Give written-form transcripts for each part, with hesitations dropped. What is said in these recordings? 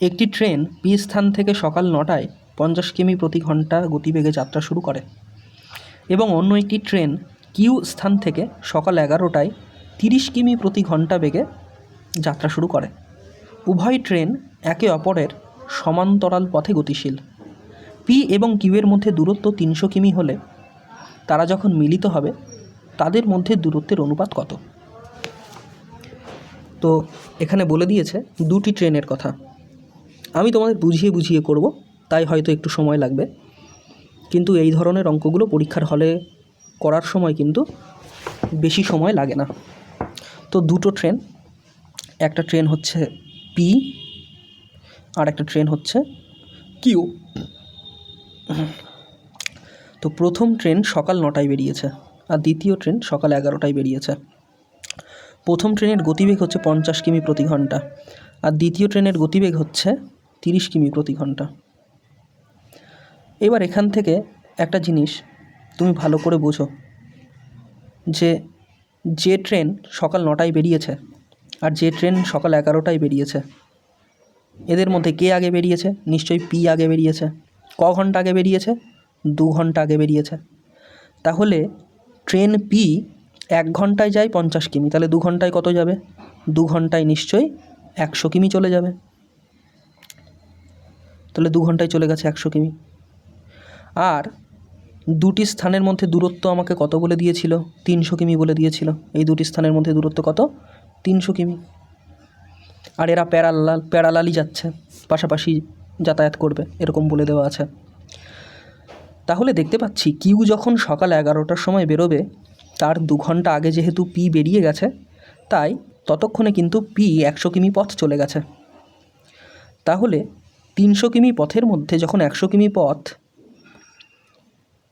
একটি train P স্থান থেকে সকাল 9টায় 50 কিমি প্রতি ঘন্টা গতিবেগে যাত্রা শুরু করে এবং অন্য একটি ট্রেন কিউ স্থান থেকে সকাল 11টায় 30 কিমি প্রতি ঘন্টা বেগে যাত্রা শুরু করে। উভয় ট্রেন একে অপরের সমান্তরাল পথে গতিশীল। পি এবং কিউয়ের মধ্যে দূরত্ব 300 কিমি হলে তারা যখন মিলিত হবে তাদের মধ্যে দূরত্বের অনুপাত কত? তো এখানে বলে দিয়েছে দুটি ট্রেনের কথা। আমি তোমাদের বুঝিয়ে বুঝিয়ে করব, তাই হয়তো একটু সময় লাগবে, কিন্তু এই ধরনের অঙ্কগুলো পরীক্ষার হলে করার সময় কিন্তু বেশি সময় লাগে না। তো দুটো ট্রেন, একটা ট্রেন হচ্ছে পি আর একটা ট্রেন হচ্ছে কিউ। তো প্রথম ট্রেন সকাল 9টায় বেরিয়েছে আর দ্বিতীয় ট্রেন সকাল 11টায় বেরিয়েছে। প্রথম ট্রেনের গতিবেগ হচ্ছে 50 কিমি প্রতি ঘন্টা আর দ্বিতীয় ট্রেনের গতিবেগ হচ্ছে 30 কিমি প্রতি ঘন্টা। এবার এখান থেকে একটা জিনিস তুমি ভালো করে বোঝো, যে ট্রেন সকাল 9টায় বেরিয়েছে আর যে ট্রেন সকাল 11টায় বেরিয়েছে, এদের মধ্যে কে আগে বেরিয়েছে? নিশ্চয়ই পি আগে বেরিয়েছে। ক ঘন্টা আগে বেরিয়েছে? 2 ঘন্টা আগে বেরিয়েছে। তাহলে ট্রেন পি 1 ঘন্টায় যায় 50 কিমি, তাহলে 2 ঘন্টায় কত যাবে? 2 ঘন্টায় নিশ্চয়ই 100 কিমি চলে যাবে। তাহলে 2 ঘন্টায় চলে গেছে 100 কিমি। আর দুটি স্থানের মধ্যে দূরত্ব আমাকে কত বলে দিয়েছিল? 300 কিমি বলে দিয়েছিল। এই দুটি স্থানের মধ্যে দূরত্ব কত? 300 কিমি। আর এরা প্যারালালি যাচ্ছে, পাশাপাশি যাতায়াত করবে, এরকম বলে দেওয়া আছে। তাহলে দেখতে পাচ্ছি কিউ যখন সকাল 11টার সময় বেরোবে, তার 2 ঘন্টা আগে যেহেতু পি বেরিয়ে গেছে, তাই ততক্ষণে কিন্তু পি 100 কিমি পথ চলে গেছে। তাহলে 300 কিমি পথের মধ্যে যখন 100 কিমি পথ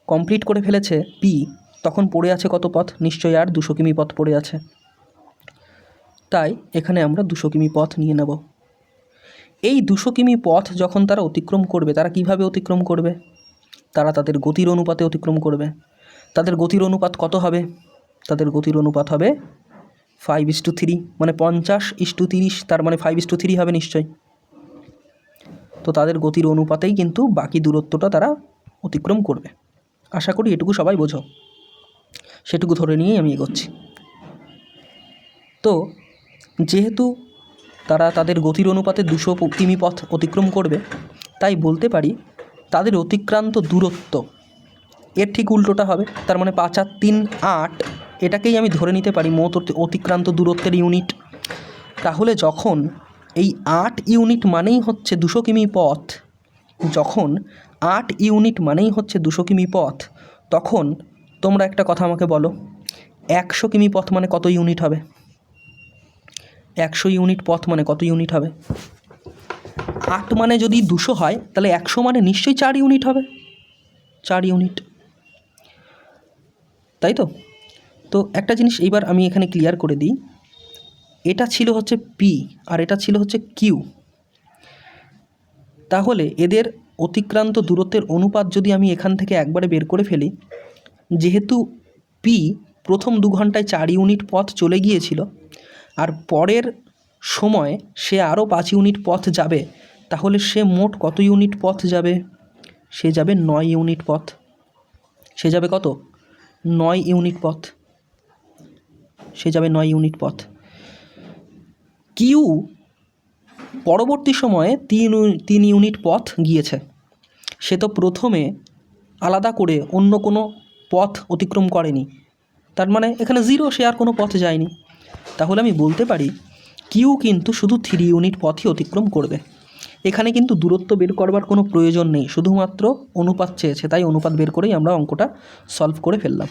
কমপ্লিট করে ফেলেছে পি, তখন পড়ে আছে কত পথ? নিশ্চয়ই আর 200 কিমি পথ পড়ে আছে। তাই এখানে আমরা 200 কিমি পথ নিয়ে নেব। এই 200 কিমি পথ যখন তারা অতিক্রম করবে, তারা কিভাবে অতিক্রম করবে? তারা তাদের গতির অনুপাতে অতিক্রম করবে। তাদের গতির অনুপাত কত হবে? তাদের গতির অনুপাত হবে 5:3, মানে 50:30, তার মানে 5:3 হবে নিশ্চয়ই। তো তাদের গতির অনুপাতেই কিন্তু বাকি দূরত্বটা তারা অতিক্রম করবে। আশা করি এটুকু সবাই বোঝো, সেটুকু ধরে নিয়েই আমি এগোচ্ছি। তো যেহেতু তারা তাদের গতির অনুপাতে 200 কিমি পথ অতিক্রম করবে, তাই বলতে পারি তাদের অতিক্রান্ত দূরত্ব এর ঠিক উল্টোটা হবে। তার মানে 5 আর 3 8, এটাকেই আমি ধরে নিতে পারি মোট অতিক্রান্ত দূরত্বের ইউনিট। তাহলে যখন এই 8 ইউনিট মানেই হচ্ছে 200 কিমি পথ, যখন 8 ইউনিট মানেই হচ্ছে 200 কিমি পথ, তখন তোমরা একটা কথা আমাকে বলো, 100 কিমি পথ মানে কত ইউনিট হবে? 100 ইউনিট পথ মানে কত ইউনিট হবে? 8 মানে যদি 200 হয়, তাহলে 100 মানে নিশ্চয়ই 4 ইউনিট হবে। 4 ইউনিট, তাই তো? তো একটা জিনিস এইবার আমি এখানে ক্লিয়ার করে দিই, এটা ছিল হচ্ছে পি আর এটা ছিল হচ্ছে কিউ। তাহলে এদের অতিক্রান্ত দূরত্বের অনুপাত যদি আমি এখান থেকে একবারে বের করে ফেলি, যেহেতু পি প্রথম 2 ঘন্টায় 4 ইউনিট পথ চলে গিয়েছিল আর পরের সময় সে আরও 5 ইউনিট পথ যাবে, তাহলে সে মোট কত ইউনিট পথ যাবে? সে যাবে 9 ইউনিট পথ। সে যাবে কত? 9 ইউনিট পথ। সে যাবে 9 ইউনিট পথ। কিউ পরবর্তী সময়ে 3 ইউনিট পথ গিয়েছে। সে তো প্রথমে আলাদা করে অন্য কোনো পথ অতিক্রম করেনি, তার মানে এখানে 0, সে আর কোনো পথ যায়নি। তাহলে আমি বলতে পারি কিউ কিন্তু শুধু 3 ইউনিট পথই অতিক্রম করবে। এখানে কিন্তু দূরত্ব বের করবার কোনো প্রয়োজন নেই, শুধুমাত্র অনুপাত চেয়েছে, তাই অনুপাত বের করেই আমরা অঙ্কটা সলভ করে ফেললাম।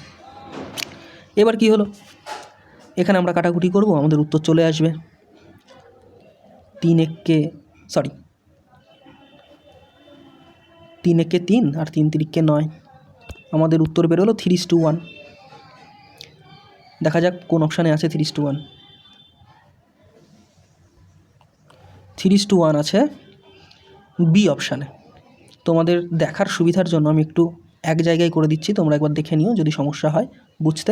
এবার কি হলো? এখানে আমরা কাটাকুটি করব, আমাদের উত্তর চলে আসবে 3 একে 3 আর 3 তিরিকে 9। আমাদের উত্তর বেরোলো 3:1। দেখা যাক কোন অপশানে আছে 3:1। 3:1 আছে বি অপশানে। তোমাদের দেখার সুবিধার জন্য আমি একটু এক জায়গায় করে দিচ্ছি, তোমরা একবার দেখে নিও, যদি সমস্যা হয় বুঝতে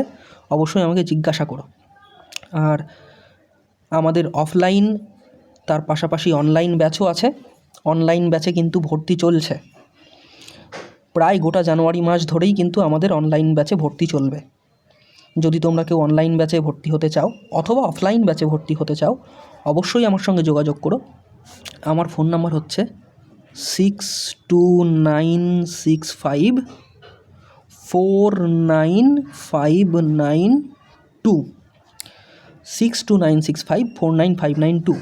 অবশ্যই আমাকে জিজ্ঞাসা করো। আর আমাদের অফলাইন তার পাশাপাশি অনলাইন ব্যাচও আছে, অনলাইন ব্যাচে কিন্তু ভর্তি চলছে। প্রায় গোটা জানুয়ারি মাস ধরেই কিন্তু আমাদের অনলাইন ব্যাচে ভর্তি চলবে। যদি তোমরা কেউ অনলাইন ব্যাচে ভর্তি হতে চাও অথবা অফলাইন ব্যাচে ভর্তি হতে চাও, অবশ্যই আমার সঙ্গে যোগাযোগ করো। আমার ফোন নাম্বার হচ্ছে 6296549592, 6296549592।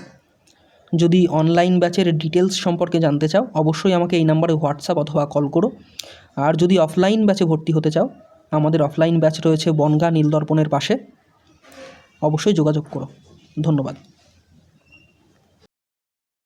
যদি অনলাইন ব্যাচের ডিটেলস সম্পর্কে জানতে চাও, অবশ্যই আমাকে এই নাম্বারে হোয়াটসঅ্যাপ অথবা কল করো। আর যদি অফলাইন ব্যাচে ভর্তি হতে চাও, আমাদের অফলাইন ব্যাচ রয়েছে বনগাঁ নীলদর্পণের পাশে, অবশ্যই যোগাযোগ করো। ধন্যবাদ।